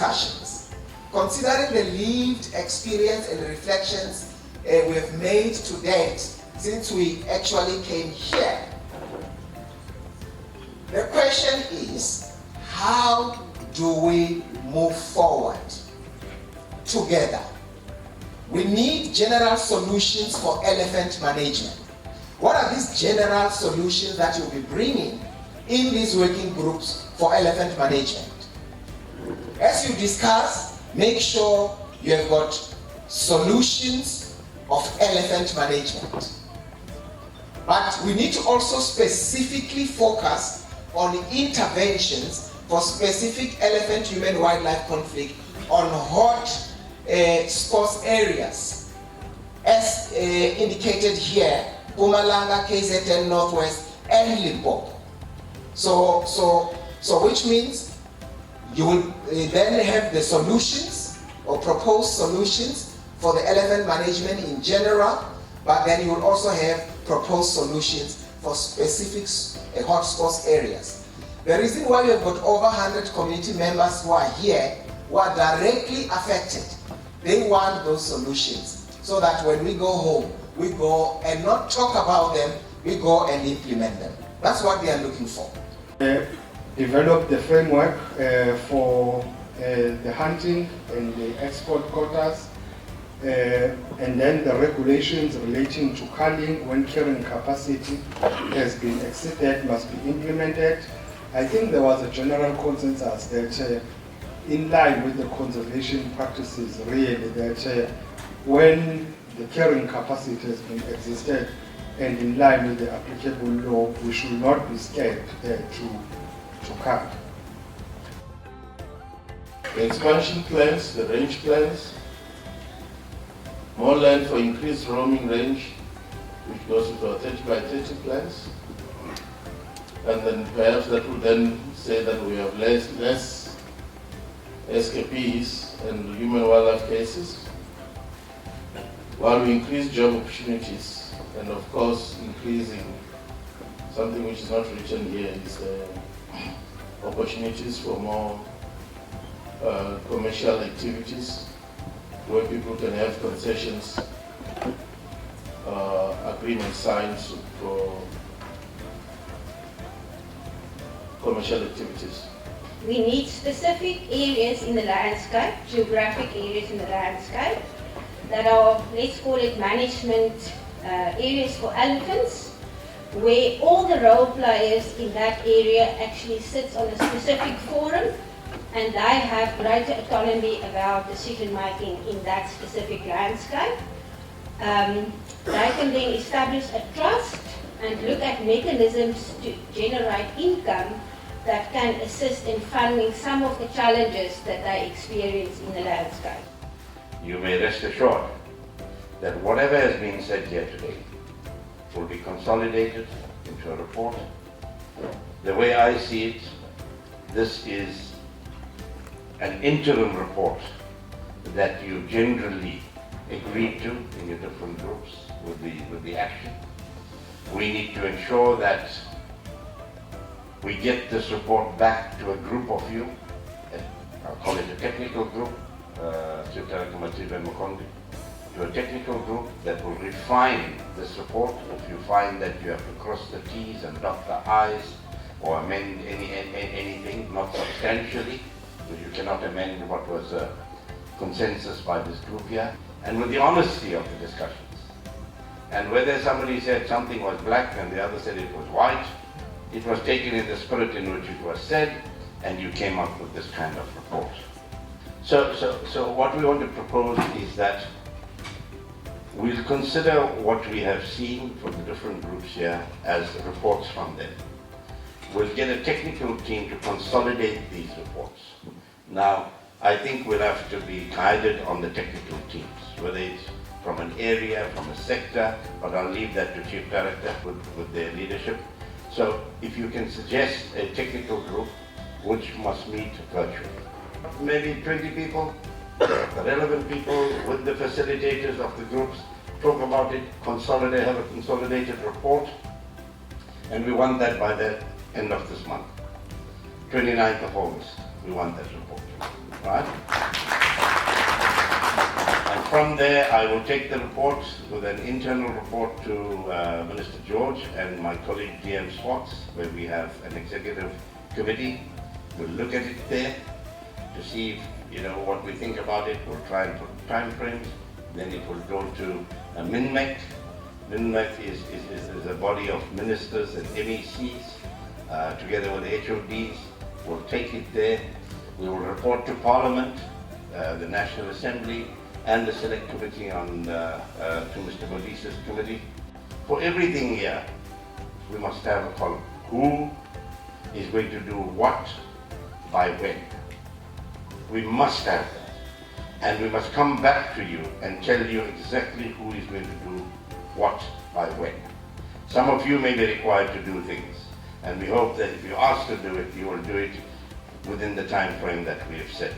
discussions. Considering the lived experience and reflections we have made to date since we actually came here, the question is, how do we move forward together? We need general solutions for elephant management. What are these general solutions that you'll be bringing in these working groups for elephant management? As you discuss, make sure you have got solutions of elephant management. But we need to also specifically focus on interventions for specific elephant-human-wildlife conflict on hot spots areas, as indicated here, Mpumalanga, KZN Northwest, and Limpopo. So which means you will then have the solutions or proposed solutions for the elephant management in general, but then you will also have proposed solutions for specific hotspots areas. The reason why we have got over 100 community members who are here, who are directly affected, they want those solutions so that when we go home, we go and not talk about them, we go and implement them. That's what they are looking for. Develop the framework for the hunting and the export quotas, and then the regulations relating to culling when carrying capacity has been exceeded must be implemented. I think there was a general consensus that in line with the conservation practices, really, that when the carrying capacity has been exceeded and in line with the applicable law, we should not be scared to cull. The expansion plans, the range plans, more land for increased roaming range, which goes into our 30 by 30 plans. And then perhaps that will then say that we have less escapees and human wildlife cases, while we increase job opportunities and of course increasing something which is not written here is opportunities for more commercial activities where people can have concessions, agreement signs for commercial activities. We need specific areas in the landscape, geographic areas in the landscape, that are, let's call it management areas for elephants, where all the role players in that area actually sits on a specific forum and they have greater autonomy about decision making in that specific landscape. They can then establish a trust and look at mechanisms to generate income that can assist in funding some of the challenges that they experience in the landscape. You may rest assured that whatever has been said here today will be consolidated into a report. The way I see it, this is an interim report that you generally agreed to in your different groups with the action. We need to ensure that we get this report back to a group of you, I'll call it a technical group, to a technical group that will refine this report. If you find that you have to cross the T's and dot the I's or amend anything, not substantially, because you cannot amend what was a consensus by this group here, and with the honesty of the discussions. And whether somebody said something was black and the other said it was white, it was taken in the spirit in which it was said, and you came up with this kind of report. So what we want to propose is that we'll consider what we have seen from the different groups here as reports from them. We'll get a technical team to consolidate these reports. Now, I think we'll have to be guided on the technical teams, whether it's from an area, from a sector, but I'll leave that to Chief Director with their leadership. So if you can suggest a technical group which must meet virtually. Maybe 20 people, the relevant people with the facilitators of the groups, talk about it, consolidate, have a consolidated report, and we want that by the end of this month. 29th of August, we want that report. right? And from there, I will take the report with an internal report to Minister George and my colleague DM Swartz, where we have an executive committee. We'll look at it there to see if, what we think about it. We'll try and put time frames. Then it will go to a MINMEC. MINMEC is a body of ministers and MECs together with HODs. We'll take it there. We will report to Parliament, the National Assembly, and the Select Committee on to Mr. Modisa's committee. For everything here, we must have a column. Who is going to do what by when? We must have that. And we must come back to you and tell you exactly who is going to do what by when. Some of you may be required to do things, and we hope that if you ask to do it, you will do it within the time frame that we have set.